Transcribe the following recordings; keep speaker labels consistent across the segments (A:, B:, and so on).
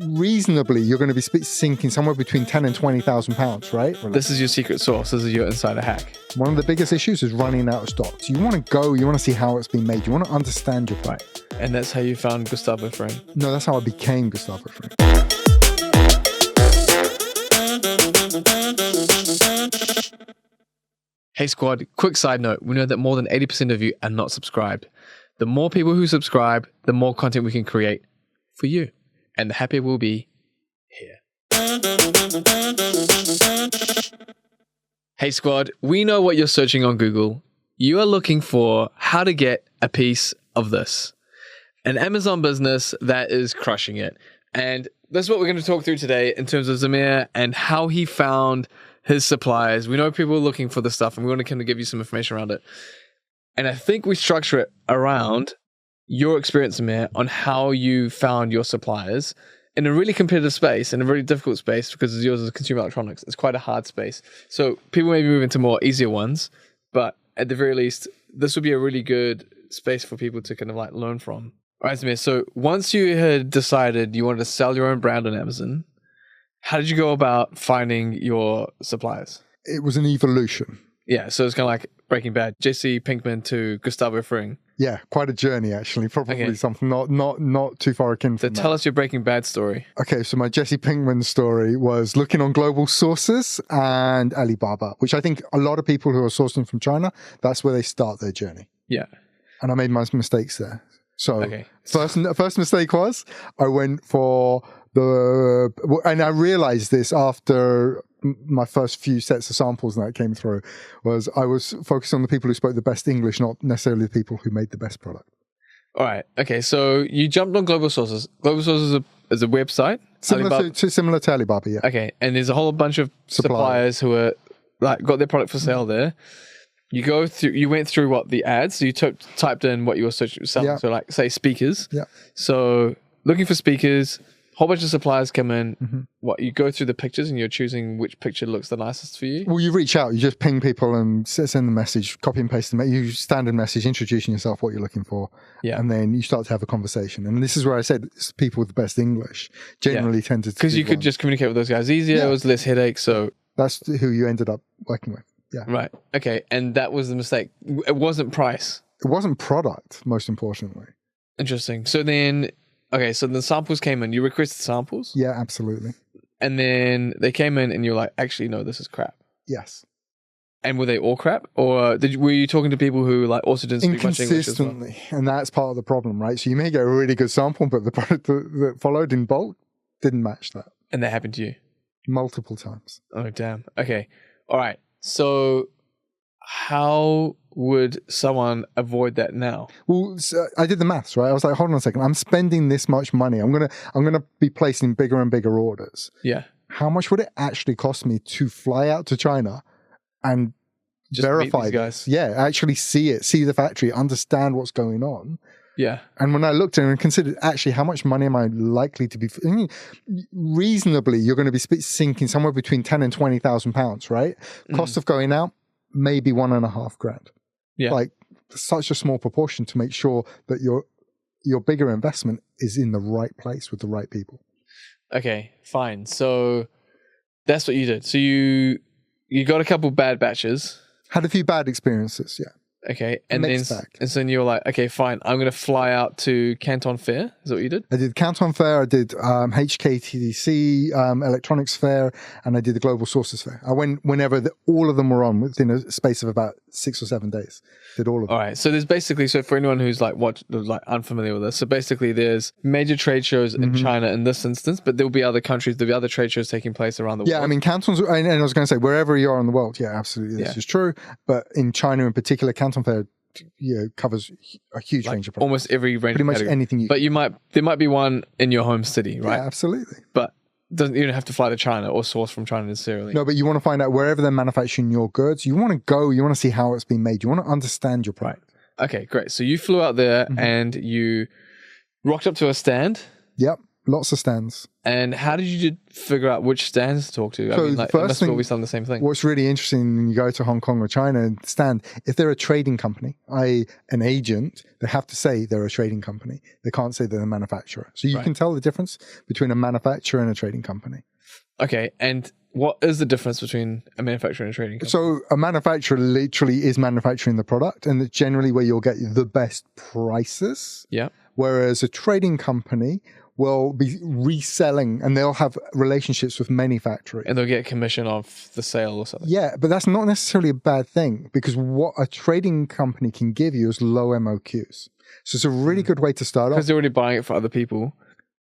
A: reasonably, you're going to be sinking somewhere between 10 and 20,000 pounds, right?
B: This is your secret sauce. This is your insider hack.
A: One of the biggest issues is running out of stock. So you want to go, you want to see how it's been made. You want to understand your product.
B: Right. And that's how you found Gustavo Fring.
A: No, that's how I became Gustavo Fring.
B: Hey squad, quick side note. We know that more than 80% of you are not subscribed. The more people who subscribe, the more content we can create for you. And the happier we'll be here. Hey squad, we know what you're searching on Google. You are looking for how to get a piece of this. An Amazon business that is crushing it. And that's what we're going to talk through today in terms of Zamir and how he found his suppliers. We know people are looking for this stuff and we want to kind of give you some information around it. And I think we structure it around your experience, Zamir, on how you found your suppliers in a really competitive space, in a really difficult space, because yours is consumer electronics. It's quite a hard space. So people may move into more easier ones, but at the very least, this would be a really good space for people to kind of like learn from. All right, Zamir, so once you had decided you wanted to sell your own brand on Amazon, how did you go about finding your suppliers?
A: It was an evolution.
B: Yeah, so it's kind of like Breaking Bad, Jesse Pinkman to Gustavo Fring.
A: Yeah, quite a journey actually. Probably something not too far akin from
B: So tell us your Breaking Bad story.
A: Okay, so my Jesse Pinkman story was looking on Global Sources and Alibaba, which I think a lot of people who are sourcing from China, that's where they start their journey.
B: Yeah.
A: And I made my mistakes there. So first mistake was I went for and I realized this after my first few sets of samples that came through, was I was focused on the people who spoke the best English, not necessarily the people who made the best product.
B: All right. Okay. So you jumped on Global Sources. Global Sources is a website.
A: Similar to Alibaba, yeah.
B: Okay. And there's a whole bunch of suppliers who are like got their product for sale there. You went through what the ads. So you typed in what you were selling. Yeah. So like say speakers.
A: Yeah.
B: So looking for speakers, whole bunch of suppliers come in. Mm-hmm. What you go through the pictures and you're choosing which picture looks the nicest for you.
A: Well, you reach out, you just ping people and send the message, copy and paste you standard message, introducing yourself, what you're looking for.
B: Yeah.
A: And then you start to have a conversation. And this is where I said people with the best English generally tended to
B: because you could just communicate with those guys easier. Yeah. It was less headache. So
A: that's who you ended up working with. Yeah.
B: Right. Okay. And that was the mistake. It wasn't price.
A: It wasn't product, most importantly.
B: Interesting. So then, so the samples came in. You requested samples?
A: Yeah, absolutely.
B: And then they came in and you're like, actually, no, this is crap.
A: Yes.
B: And were they all crap? Or were you talking to people who like also didn't speak much English as well?
A: Inconsistently. And that's part of the problem, right? So you may get a really good sample, but the product that followed in bulk didn't match that.
B: And that happened to you?
A: Multiple times.
B: Oh, damn. Okay. All right. So how would someone avoid that now?
A: Well, so I did the maths, right? I was like, hold on a second. I'm spending this much money. I'm gonna be placing bigger and bigger orders.
B: Yeah.
A: How much would it actually cost me to fly out to China and just verify this? Yeah, actually see the factory, understand what's going on.
B: Yeah.
A: And when I looked at it and considered actually how much money am I likely to be, reasonably, you're going to be sinking somewhere between 10 and 20,000 pounds, right? Cost of going out, maybe $1,500.
B: Yeah.
A: Like such a small proportion to make sure that your bigger investment is in the right place with the right people.
B: Okay, fine. So that's what you did. So you got a couple bad batches.
A: Had a few bad experiences, yeah.
B: Okay, and then you were like, okay, fine, I'm going to fly out to Canton Fair. Is that what you did?
A: I did Canton Fair, I did HKTDC Electronics Fair, and I did the Global Sources Fair. I went whenever all of them were on within a space of about 6 or 7 days. Did all of them.
B: All right, so there's basically, so for anyone who's like unfamiliar with this, so basically there's major trade shows in China in this instance, but there'll be other countries, there'll be other trade shows taking place around the world.
A: Yeah, I mean, Canton's, and I was going to say, wherever you are in the world, yeah, absolutely, this is true. But in China in particular, Canton Fair covers a huge range of products.
B: Almost every range
A: pretty
B: of
A: much
B: category.
A: Anything
B: but there might be one in your home city, right?
A: Yeah, absolutely.
B: But you don't have to fly to China or source from China necessarily.
A: No, but you want to find out wherever they're manufacturing your goods. You want to go, you want to see how it's been made. You want to understand your product.
B: Right. Okay, great. So you flew out there and you rocked up to a stand.
A: Yep. Lots of stands.
B: And how did you figure out which stands to talk to? I mean, like, it must have always done the same thing.
A: What's really interesting when you go to Hong Kong or China and stand, if they're a trading company, i.e. an agent, they have to say they're a trading company. They can't say they're a manufacturer. So you can tell the difference between a manufacturer and a trading company.
B: Okay, and what is the difference between a manufacturer and a trading company?
A: So a manufacturer literally is manufacturing the product, and it's generally where you'll get the best prices.
B: Yeah.
A: Whereas a trading company will be reselling, and they'll have relationships with many factories.
B: And they'll get a commission off the sale or something.
A: Yeah, but that's not necessarily a bad thing, because what a trading company can give you is low MOQs. So it's a really good way to start off.
B: Because they're already buying it for other people.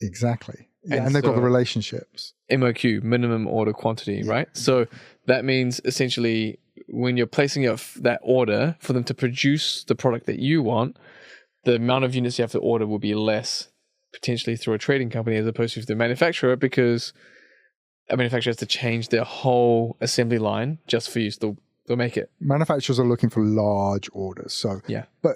A: Exactly. Yeah, and they've got the relationships.
B: MOQ, minimum order quantity, right? So that means essentially when you're placing that order for them to produce the product that you want, the amount of units you have to order will be less potentially through a trading company as opposed to the manufacturer, because a manufacturer has to change their whole assembly line just for you. So they'll make it. Manufacturers
A: are looking for large orders. So
B: yeah.
A: But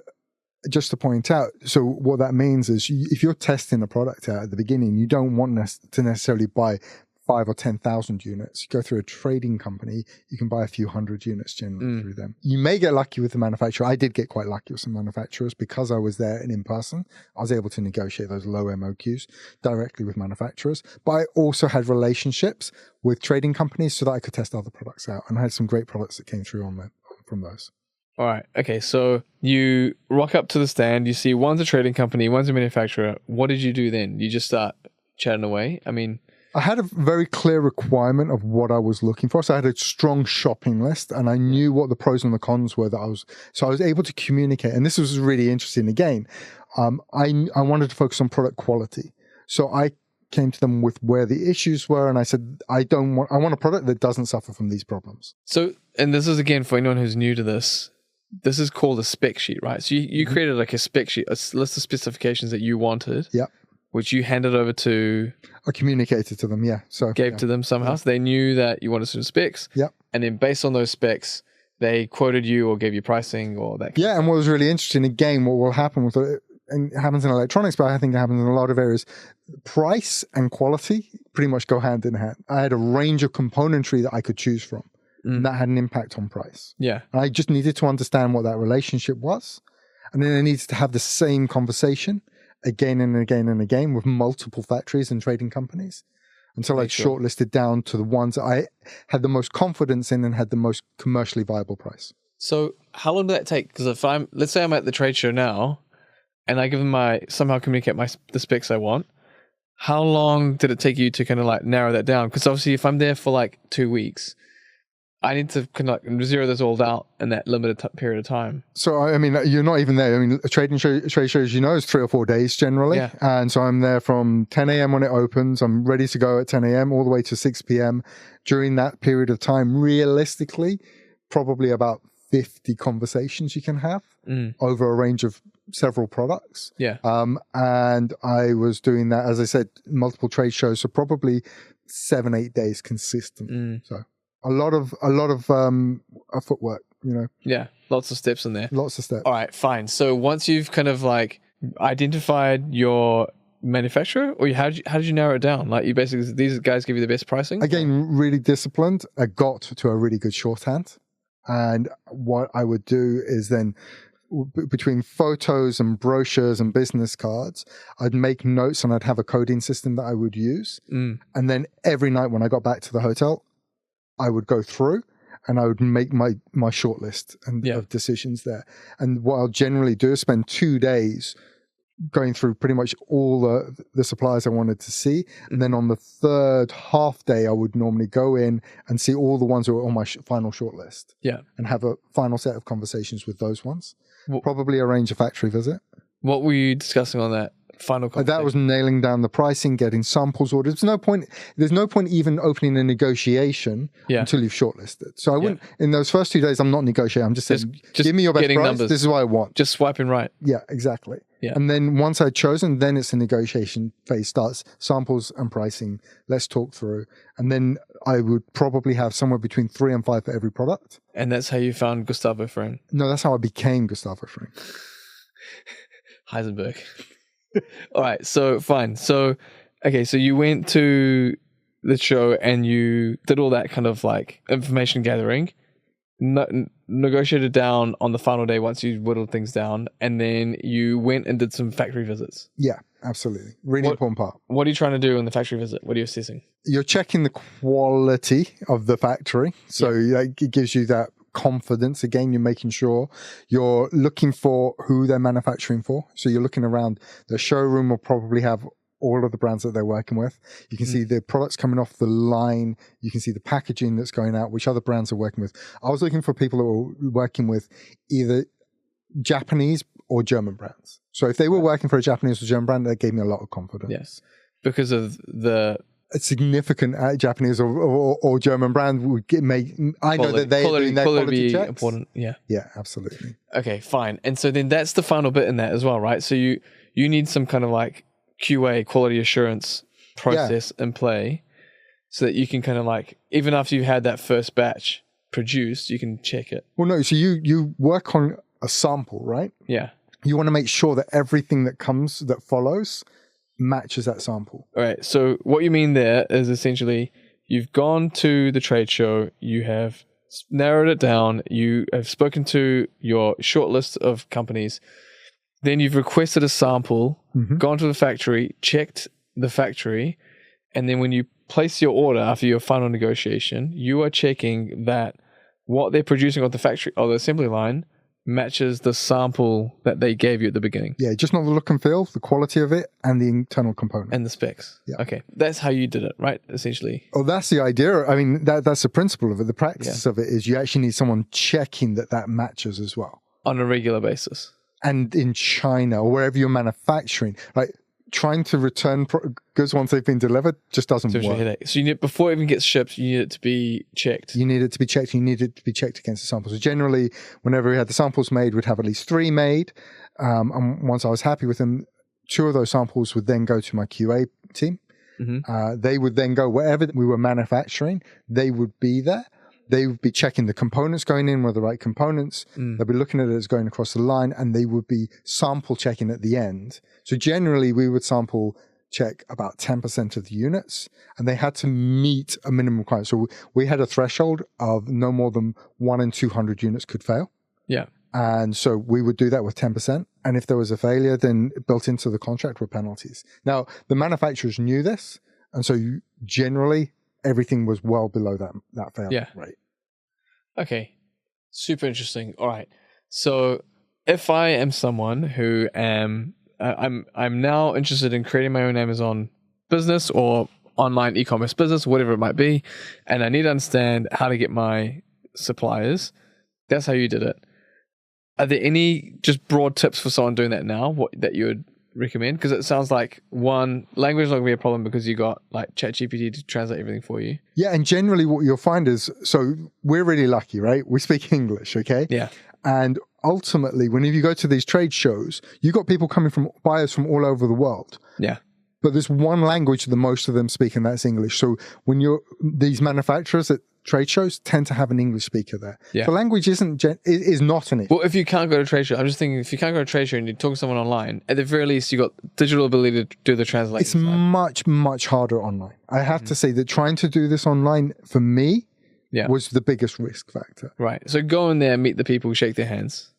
A: just to point out, so what that means is if you're testing a product out at the beginning, you don't want to necessarily buy 5,000 or 10,000 units. You go through a trading company, you can buy a few hundred units generally through them. You may get lucky with the manufacturer. I did get quite lucky with some manufacturers because I was there and in person. I was able to negotiate those low MOQs directly with manufacturers. But I also had relationships with trading companies so that I could test other products out. And I had some great products that came through from those.
B: All right. Okay. So you rock up to the stand, you see one's a trading company, one's a manufacturer. What did you do then? You just start chatting away? I mean,
A: I had a very clear requirement of what I was looking for. So I had a strong shopping list, and I knew what the pros and the cons were so I was able to communicate. And this was really interesting. Again, I wanted to focus on product quality. So I came to them with where the issues were, and I said, I want a product that doesn't suffer from these problems.
B: So, and this is again for anyone who's new to this is called a spec sheet, right? So you created like a spec sheet, a list of specifications that you wanted.
A: Yeah.
B: Which you handed over to...
A: I communicated to them, yeah. So
B: gave to them somehow.
A: Yeah.
B: So they knew that you wanted some specs.
A: Yeah.
B: And then based on those specs, they quoted you or gave you pricing or that.
A: Yeah, and what was really interesting, again, what will happen with it, and it happens in electronics, but I think it happens in a lot of areas, price and quality pretty much go hand in hand. I had a range of componentry that I could choose from, and that had an impact on price.
B: Yeah.
A: And I just needed to understand what that relationship was, and then I needed to have the same conversation again and again and again with multiple factories and trading companies until I'd shortlisted down to the ones that I had the most confidence in and had the most commercially viable price.
B: So how long did that take? Because let's say I'm at the trade show now and I give them somehow communicate the specs I want. How long did it take you to kind of like narrow that down? Because obviously if I'm there for like 2 weeks, I need to kind of like zero this all out in that limited period of time.
A: So, I mean, you're not even there. I mean, trade shows, is 3 or 4 days generally.
B: Yeah.
A: And so I'm there from 10 a.m. when it opens. I'm ready to go at 10 a.m. all the way to 6 p.m. During that period of time, realistically, probably about 50 conversations you can have over a range of several products.
B: Yeah.
A: And I was doing that, as I said, multiple trade shows. So probably 7-8 days consistent. So a lot of footwork,
B: Yeah, lots of steps in there.
A: Lots of steps.
B: All right, fine. So once you've kind of like identified your manufacturer, or how did you narrow it down? Like you basically, these guys give you the best pricing?
A: Again, really disciplined. I got to a really good shorthand. And what I would do is then between photos and brochures and business cards, I'd make notes and I'd have a coding system that I would use. And then every night when I got back to the hotel, I would go through and I would make my short list of decisions there. And what I'll generally do is spend 2 days going through pretty much all the suppliers I wanted to see. And then on the third half day, I would normally go in and see all the ones that were on my final short list.
B: Yeah.
A: And have a final set of conversations with those ones. Probably arrange a factory visit.
B: What were you discussing on that final conversation?
A: That was nailing down the pricing, getting samples ordered. There's no point even opening a negotiation until you've shortlisted. So I wouldn't, in those first 2 days, I'm not negotiating. I'm just saying, give me your best price.
B: Numbers.
A: This is what I want.
B: Just swiping right.
A: Yeah, exactly.
B: Yeah.
A: And then once I'd chosen, then it's the negotiation phase starts. Samples and pricing. Let's talk through. And then I would probably have somewhere between 3 and 5 for every product.
B: And that's how you found Gustavo Fring?
A: No, that's how I became Gustavo Fring.
B: Heisenberg. All right, so fine. So Okay, so you went to the show and you did all that kind of like information gathering, negotiated down on the final day once you whittled things down, and then you went and did some factory visits.
A: Yeah, absolutely. Really important part.
B: What are you trying to do in the factory visit? What are you assessing?
A: You're checking the quality of the factory. So it gives you that confidence. Again, you're making sure you're looking for who they're manufacturing for. So you're looking around. The showroom will probably have all of the brands that they're working with. You can see the products coming off the line. You can see the packaging that's going out, which other brands are working with. I was looking for people who were working with either Japanese or German brands. So if they were working for a Japanese or German brand, that gave me a lot of confidence.
B: Yes, because of a
A: significant Japanese or German brand would I know that they're doing their quality checks.
B: Important.
A: Yeah, absolutely.
B: Okay, fine. And so then that's the final bit in that as well, right? So you need some kind of like QA, quality assurance process in play so that you can kind of like, even after you've had that first batch produced, you can check it.
A: Well, no, so you work on a sample, right?
B: Yeah.
A: You want to make sure that everything that follows matches that sample.
B: All right. So what you mean there is essentially you've gone to the trade show, you have narrowed it down, you have spoken to your short list of companies, then you've requested a sample, gone to the factory, checked the factory, and then when you place your order after your final negotiation, you are checking that what they're producing on the factory or the assembly line matches the sample that they gave you at the beginning.
A: Yeah, just not the look and feel, the quality of it, and the internal component.
B: And the specs.
A: Yeah.
B: Okay. That's how you did it, right? Essentially.
A: Oh, that's the idea. I mean, that's the principle of it. The practice of it is you actually need someone checking that matches as well.
B: On a regular basis.
A: And in China or wherever you're manufacturing, like trying to return goods once they've been delivered just doesn't work.
B: So you need, before it even gets shipped, you need it to be checked.
A: You need it to be checked. You need it to be checked against the samples. So generally, whenever we had the samples made, we'd have at least 3 made. And once I was happy with them, 2 of those samples would then go to my QA team. They would then go wherever we were manufacturing. They would be there. They would be checking the components going in were the right components. They'll be looking at it as going across the line, and they would be sample checking at the end. So generally, we would sample check about 10% of the units, and they had to meet a minimum requirement. So we had a threshold of no more than 1 in 200 units could fail.
B: Yeah.
A: And so we would do that with 10%. And if there was a failure, then built into the contract were penalties. Now, the manufacturers knew this, and so generally, everything was well below that failure rate.
B: Okay. Super interesting. All right. So if I am someone who I'm now interested in creating my own Amazon business or online e-commerce business, whatever it might be, and I need to understand how to get my suppliers, that's how you did it. Are there any just broad tips for someone doing that now that you would recommend? Because it sounds like, one, language is not going to be a problem because you got like ChatGPT to translate everything for you. Yeah,
A: and generally what you'll find is, so we're really lucky, right? We speak English, okay?
B: Yeah.
A: And ultimately, whenever you go to these trade shows, you got people coming from buyers from all over the world.
B: Yeah.
A: But there's one language that most of them speak, and that's English. So when these manufacturers at trade shows tend to have an English speaker there.
B: Yeah.
A: So language is not an issue.
B: Well, if you can't go to a trade show, I'm just thinking, if you can't go to a trade show and you talk to someone online, at the very least, you got digital ability to do the translation.
A: It's much, much harder online. I have to say that trying to do this online for me was the biggest risk factor.
B: Right. So go in there, meet the people, shake their hands.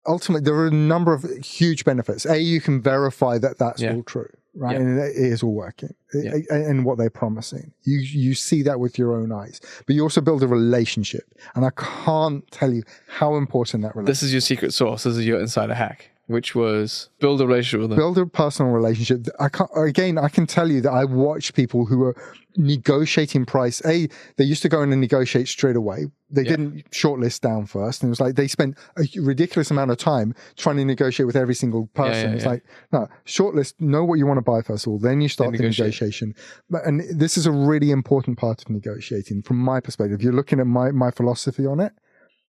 A: Ultimately, there are a number of huge benefits. You can verify that that's all true, right?
B: Yeah.
A: And it is all working and what they're promising. You see that with your own eyes, but you also build a relationship. And I can't tell you how important that relationship is.
B: This is your secret sauce. This is your insider hack, which was build a relationship with them.
A: Build a personal relationship. I can tell you that I watch people who are negotiating price. They used to go in and negotiate straight away. They didn't shortlist down first. And it was like they spent a ridiculous amount of time trying to negotiate with every single person. It's like, no, shortlist, know what you want to buy first of all. Then you start the negotiation. And this is a really important part of negotiating from my perspective. You're looking at my philosophy on it.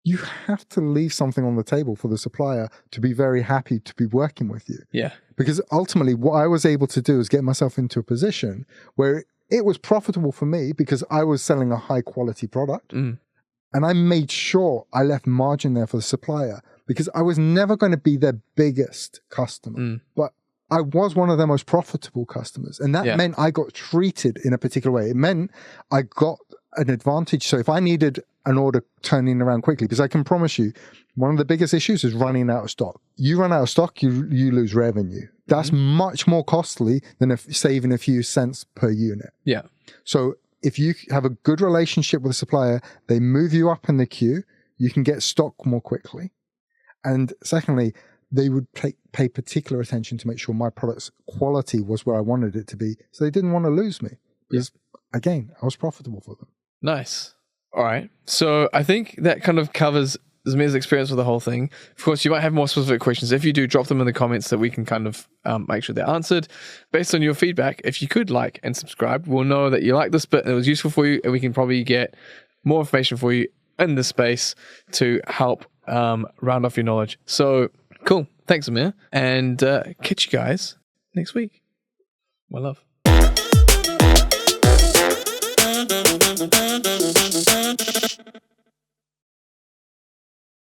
A: You have to leave something on the table for the supplier to be very happy to be working with you.
B: Yeah.
A: Because ultimately what I was able to do is get myself into a position where it was profitable for me because I was selling a high quality product. And I made sure I left margin there for the supplier because I was never going to be their biggest customer. But I was one of their most profitable customers. And that meant I got treated in a particular way. It meant I got an advantage. So if I needed an order turning around quickly, because I can promise you, one of the biggest issues is running out of stock. You run out of stock, you lose revenue. That's much more costly than saving a few cents per unit.
B: Yeah.
A: So if you have a good relationship with a supplier, they move you up in the queue, you can get stock more quickly. And secondly, they would pay particular attention to make sure my product's quality was where I wanted it to be. So they didn't want to lose me because, again, I was profitable for them.
B: Nice. All right. So I think that kind of covers Zamir's experience with the whole thing. Of course, you might have more specific questions. If you do, drop them in the comments that we can kind of make sure they're answered. Based on your feedback, if you could like and subscribe, we'll know that you like this bit and it was useful for you, and we can probably get more information for you in this space to help round off your knowledge. So cool. Thanks, Zamir. And catch you guys next week. My love.